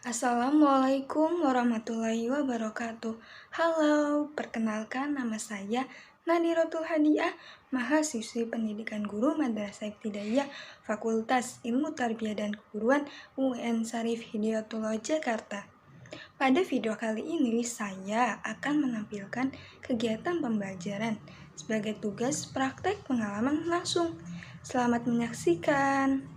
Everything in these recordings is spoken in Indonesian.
Assalamualaikum warahmatullahi wabarakatuh. Halo, perkenalkan nama saya Nadirotul Hadiah, mahasiswi pendidikan guru Madrasah Ibtidaiyah Fakultas Ilmu Tarbiyah dan Keguruan UIN Syarif Hidayatullah Jakarta. Pada video kali ini saya akan menampilkan kegiatan pembelajaran sebagai tugas praktek pengalaman langsung. Selamat menyaksikan.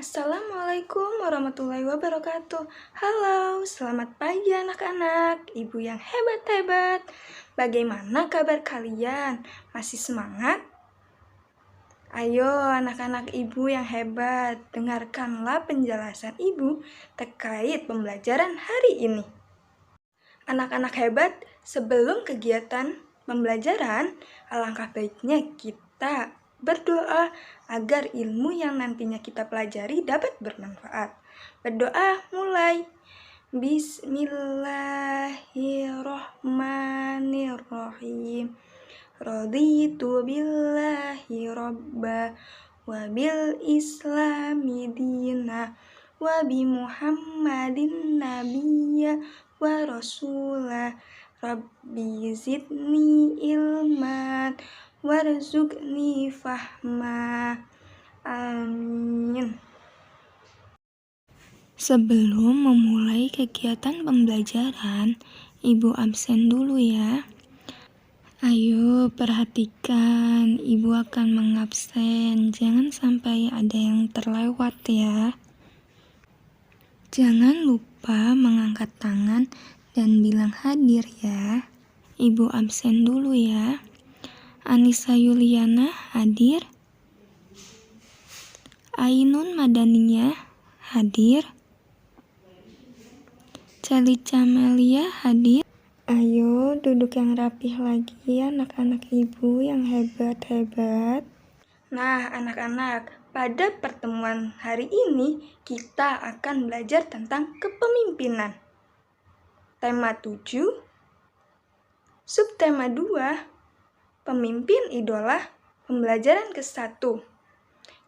Assalamualaikum warahmatullahi wabarakatuh. Halo, selamat pagi anak-anak, ibu yang hebat-hebat. Bagaimana kabar kalian? Masih semangat? Ayo anak-anak ibu yang hebat, dengarkanlah penjelasan ibu terkait pembelajaran hari ini. Anak-anak hebat, sebelum kegiatan pembelajaran, alangkah baiknya kita berdoa agar ilmu yang nantinya kita pelajari dapat bermanfaat. Berdoa mulai. Bismillahirrohmanirrohim. Raditu billahi robba wa bil islami dina wa bi muhammadin nabiyya wa rasulah. Rabbi zidni ilman warzuqni fahma. Amin. Sebelum memulai kegiatan pembelajaran, ibu absen dulu ya. Ayo perhatikan, ibu akan mengabsen. Jangan sampai ada yang terlewat ya. Jangan lupa mengangkat tangan dan bilang hadir ya. Ibu absen dulu ya. Anissa Yuliana hadir. Ainun Madaniyah hadir. Calica Melia hadir. Ayo duduk yang rapih lagi anak-anak ibu yang hebat-hebat. Nah anak-anak, pada pertemuan hari ini kita akan belajar tentang kepemimpinan. Tema 7, subtema 2, pemimpin idola, pembelajaran ke-1,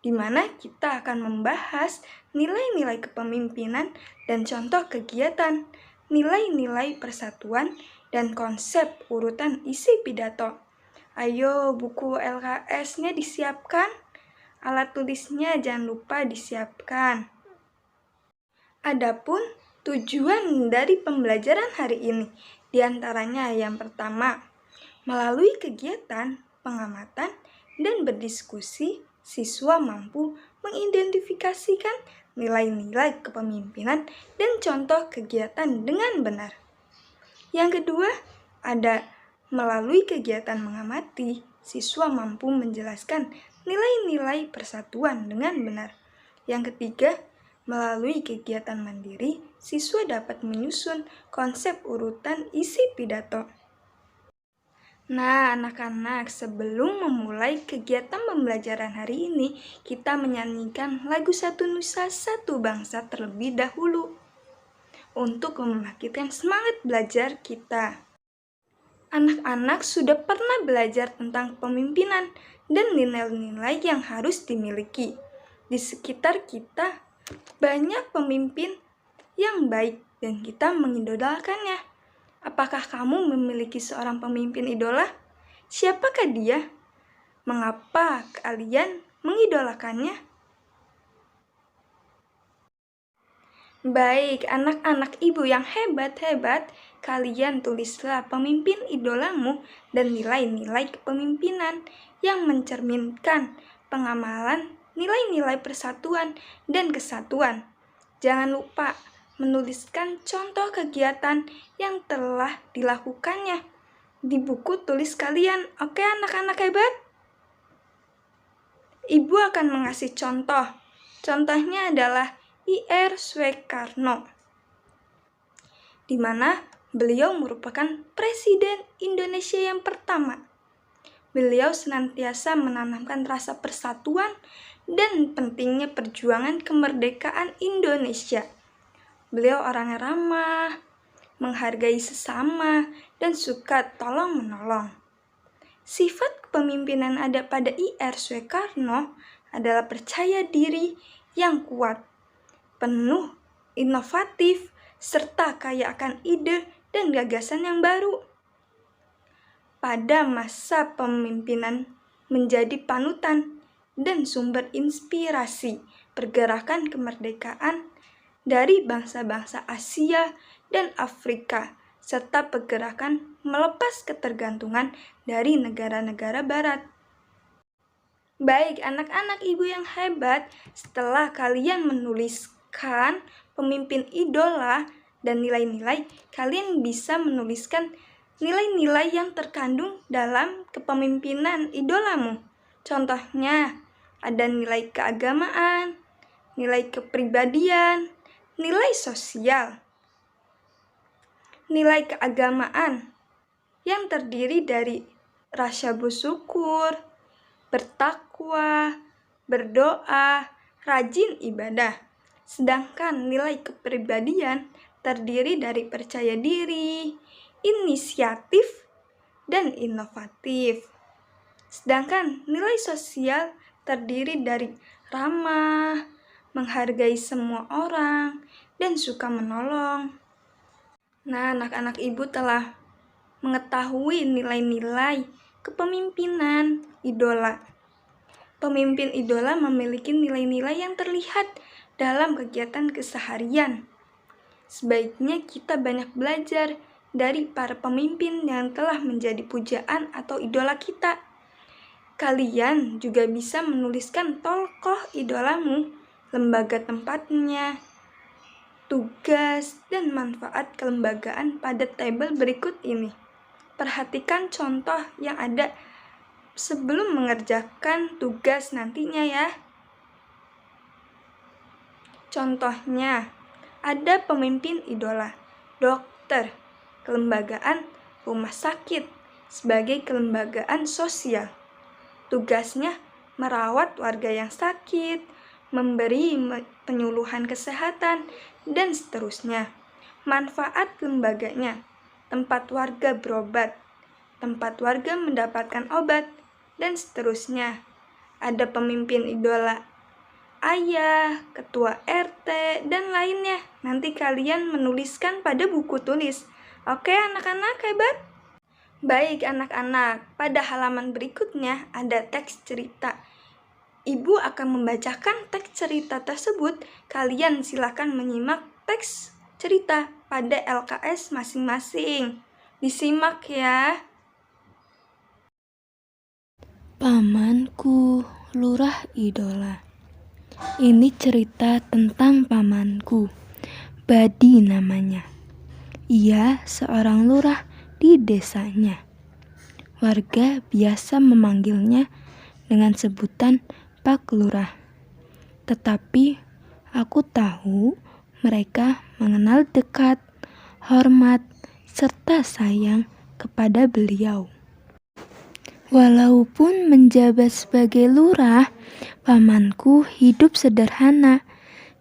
di mana kita akan membahas nilai-nilai kepemimpinan dan contoh kegiatan, nilai-nilai persatuan, dan konsep urutan isi pidato. Ayo buku LKS-nya disiapkan, alat tulisnya jangan lupa disiapkan. Adapun tujuan dari pembelajaran hari ini, diantaranya yang pertama, melalui kegiatan pengamatan dan berdiskusi, siswa mampu mengidentifikasikan nilai-nilai kepemimpinan dan contoh kegiatan dengan benar. Yang kedua, ada melalui kegiatan mengamati, siswa mampu menjelaskan nilai-nilai persatuan dengan benar. Yang ketiga, melalui kegiatan mandiri, siswa dapat menyusun konsep urutan isi pidato. Nah, anak-anak, sebelum memulai kegiatan pembelajaran hari ini, kita menyanyikan lagu Satu Nusa Satu Bangsa terlebih dahulu untuk membangkitkan semangat belajar kita. Anak-anak sudah pernah belajar tentang pemimpinan dan nilai-nilai yang harus dimiliki. Di sekitar kita banyak pemimpin yang baik dan kita mengidolakannya. Apakah kamu memiliki seorang pemimpin idola? Siapakah dia? Mengapa kalian mengidolakannya? Baik, anak-anak ibu yang hebat-hebat, kalian tulislah pemimpin idolamu dan nilai-nilai kepemimpinan yang mencerminkan pengamalan nilai-nilai persatuan dan kesatuan. Jangan lupa menuliskan contoh kegiatan yang telah dilakukannya di buku tulis kalian. Oke anak-anak hebat? Ibu akan mengasih contoh. Contohnya adalah I.R. Soekarno, di mana beliau merupakan Presiden Indonesia yang pertama. Beliau senantiasa menanamkan rasa persatuan dan pentingnya perjuangan kemerdekaan Indonesia. Beliau orangnya ramah, menghargai sesama, dan suka tolong-menolong. Sifat kepemimpinan ada pada I.R. Soekarno adalah percaya diri yang kuat, penuh inovatif, serta kaya akan ide dan gagasan yang baru. Pada masa pemimpinan menjadi panutan dan sumber inspirasi pergerakan kemerdekaan dari bangsa-bangsa Asia dan Afrika, serta pergerakan melepas ketergantungan dari negara-negara barat. Baik anak-anak ibu yang hebat, setelah kalian menuliskan pemimpin idola dan nilai-nilai, kalian bisa menuliskan nilai-nilai yang terkandung dalam kepemimpinan idolamu. Contohnya, ada nilai keagamaan, nilai kepribadian, nilai sosial. Nilai keagamaan yang terdiri dari rasa bersyukur, bertakwa, berdoa, rajin ibadah. Sedangkan nilai kepribadian terdiri dari percaya diri, inisiatif, dan inovatif. Sedangkan nilai sosial terdiri dari ramah, menghargai semua orang, dan suka menolong. Nah, anak-anak ibu telah mengetahui nilai-nilai kepemimpinan idola. Pemimpin idola memiliki nilai-nilai yang terlihat dalam kegiatan keseharian. Sebaiknya kita banyak belajar dari para pemimpin yang telah menjadi pujaan atau idola kita. Kalian juga bisa menuliskan tokoh idolamu, lembaga tempatnya, tugas, dan manfaat kelembagaan pada tabel berikut ini. Perhatikan contoh yang ada sebelum mengerjakan tugas nantinya ya. Contohnya, ada pemimpin idola, dokter, kelembagaan rumah sakit sebagai kelembagaan sosial. Tugasnya merawat warga yang sakit, memberi penyuluhan kesehatan, dan seterusnya. Manfaat lembaganya, tempat warga berobat, tempat warga mendapatkan obat, dan seterusnya. Ada pemimpin idola, ayah, ketua RT, dan lainnya. Nanti kalian menuliskan pada buku tulis. Oke anak-anak hebat? Baik anak-anak, pada halaman berikutnya ada teks cerita. Ibu akan membacakan teks cerita tersebut. Kalian silakan menyimak teks cerita pada LKS masing-masing. Disimak ya. Pamanku, lurah idola. Ini cerita tentang pamanku, Badi namanya. Ia seorang lurah di desanya. Warga biasa memanggilnya dengan sebutan Pak Lurah. Tetapi aku tahu mereka mengenal dekat, hormat, serta sayang kepada beliau. Walaupun menjabat sebagai lurah, pamanku hidup sederhana.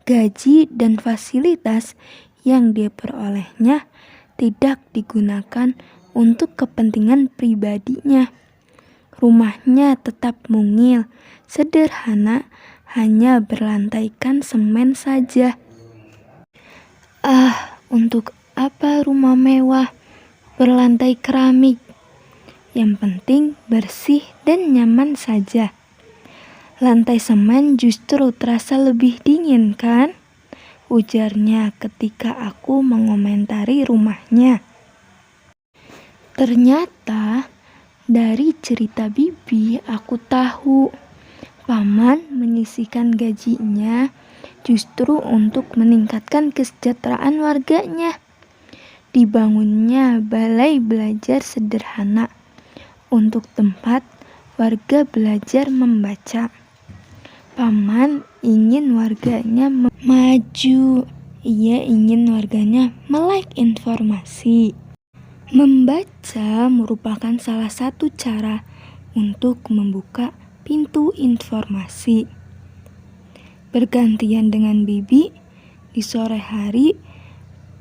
Gaji dan fasilitas yang diperolehnya tidak digunakan untuk kepentingan pribadinya. Rumahnya tetap mungil, sederhana, hanya berlantaikan semen saja. Untuk apa rumah mewah berlantai keramik? Yang penting bersih dan nyaman saja. Lantai semen justru terasa lebih dingin kan? Ujarnya ketika aku mengomentari rumahnya. Ternyata dari cerita bibi aku tahu paman menyisihkan gajinya justru untuk meningkatkan kesejahteraan warganya. Dibangunnya balai belajar sederhana untuk tempat warga belajar membaca. Paman ingin warganya maju. Ia ingin warganya melek informasi. Membaca merupakan salah satu cara untuk membuka pintu informasi. Bergantian dengan bibi, di sore hari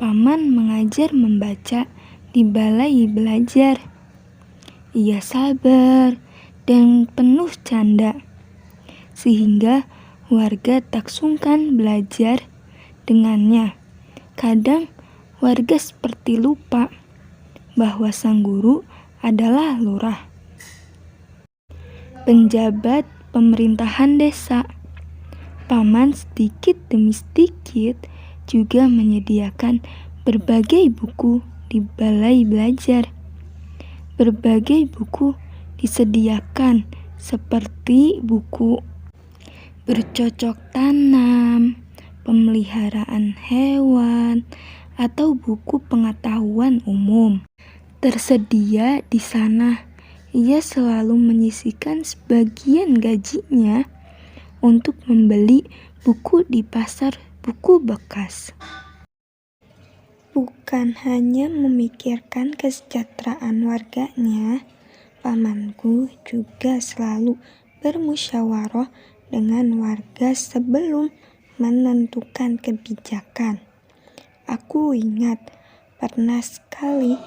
paman mengajar membaca di balai belajar. Ia sabar dan penuh canda, sehingga warga tak sungkan belajar dengannya. Kadang warga seperti lupa bahwa sang guru adalah lurah, penjabat pemerintahan desa. Paman sedikit demi sedikit juga menyediakan berbagai buku di balai belajar. Berbagai buku disediakan seperti buku bercocok tanam, pemeliharaan hewan, atau buku pengetahuan umum. Tersedia di sana. Ia selalu menyisihkan sebagian gajinya untuk membeli buku di pasar buku bekas. Bukan hanya memikirkan kesejahteraan warganya, pamanku juga selalu bermusyawarah dengan warga sebelum menentukan kebijakan. Aku ingat pernah sekali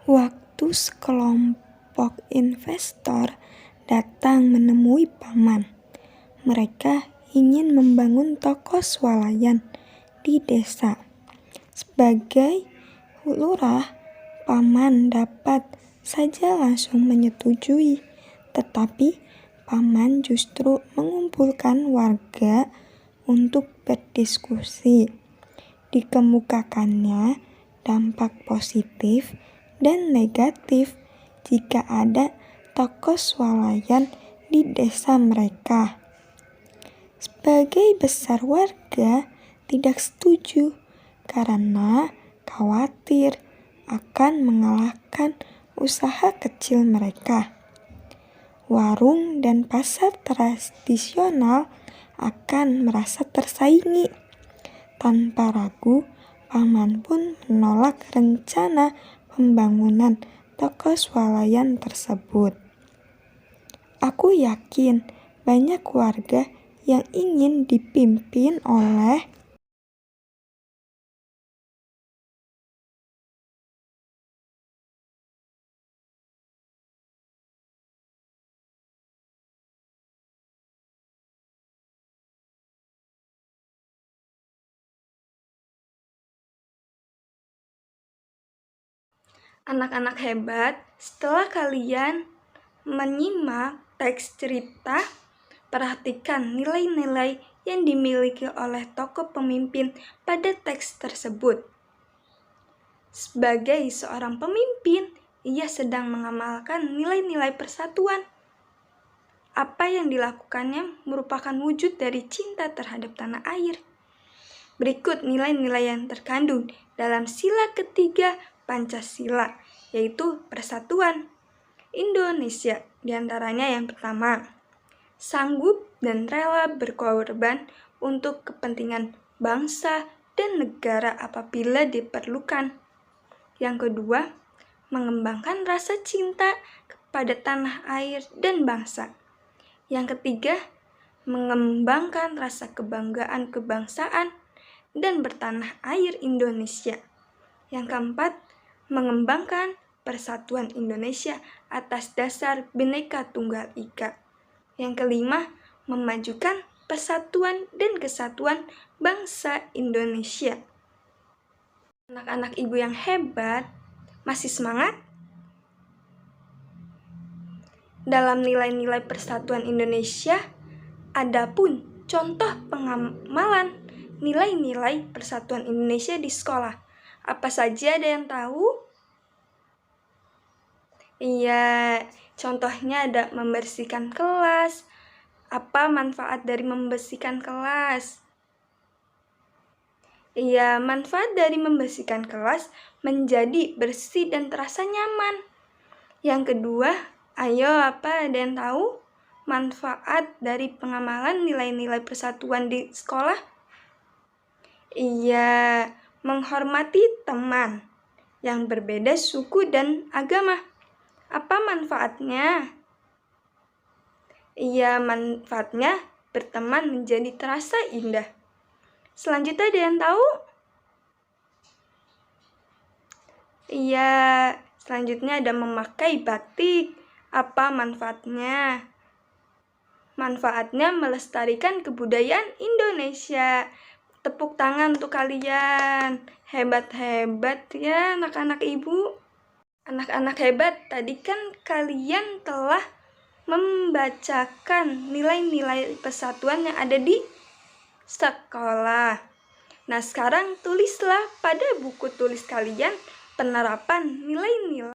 waktu sekelompok investor datang menemui paman. Mereka ingin membangun toko swalayan di desa. Sebagai lurah, paman dapat saja langsung menyetujui, tetapi paman justru mengumpulkan warga untuk berdiskusi. Dikemukakannya dampak positif dan negatif jika ada toko swalayan di desa mereka. Sebagai besar warga tidak setuju karena khawatir akan mengalahkan usaha kecil mereka. Warung dan pasar tradisional akan merasa tersaingi. Tanpa ragu, paman pun menolak rencana pembangunan toko swalayan tersebut. Aku yakin banyak warga yang ingin dipimpin oleh anak-anak hebat. Setelah kalian menyimak teks cerita, perhatikan nilai-nilai yang dimiliki oleh tokoh pemimpin pada teks tersebut. Sebagai seorang pemimpin, ia sedang mengamalkan nilai-nilai persatuan. Apa yang dilakukannya merupakan wujud dari cinta terhadap tanah air. Berikut nilai-nilai yang terkandung dalam sila ketiga Pancasila, yaitu persatuan Indonesia. Di antaranya yang pertama, sanggup dan rela berkorban untuk kepentingan bangsa dan negara apabila diperlukan. Yang kedua, mengembangkan rasa cinta kepada tanah air dan bangsa. Yang ketiga, mengembangkan rasa kebanggaan kebangsaan dan bertanah air Indonesia. Yang keempat, mengembangkan persatuan Indonesia atas dasar Bhinneka Tunggal Ika. Yang kelima, memajukan persatuan dan kesatuan bangsa Indonesia. Anak-anak ibu yang hebat, masih semangat? Dalam nilai-nilai persatuan Indonesia, ada pun contoh pengamalan nilai-nilai persatuan Indonesia di sekolah. Apa saja, ada yang tahu? Iya, contohnya ada membersihkan kelas. Apa manfaat dari membersihkan kelas? Iya, manfaat dari membersihkan kelas menjadi bersih dan terasa nyaman. Yang kedua, ayo apa ada yang tahu manfaat dari pengamalan nilai-nilai persatuan di sekolah? Iya, menghormati teman yang berbeda suku dan agama. Apa manfaatnya? Iya, manfaatnya berteman menjadi terasa indah. Selanjutnya ada yang tahu? Iya, selanjutnya ada memakai batik. Apa manfaatnya? Manfaatnya melestarikan kebudayaan Indonesia. Tepuk tangan untuk kalian. Hebat-hebat ya anak-anak ibu. Anak-anak hebat, tadi kan kalian telah membacakan nilai-nilai persatuan yang ada di sekolah. Nah, sekarang tulislah pada buku tulis kalian penerapan nilai-nilai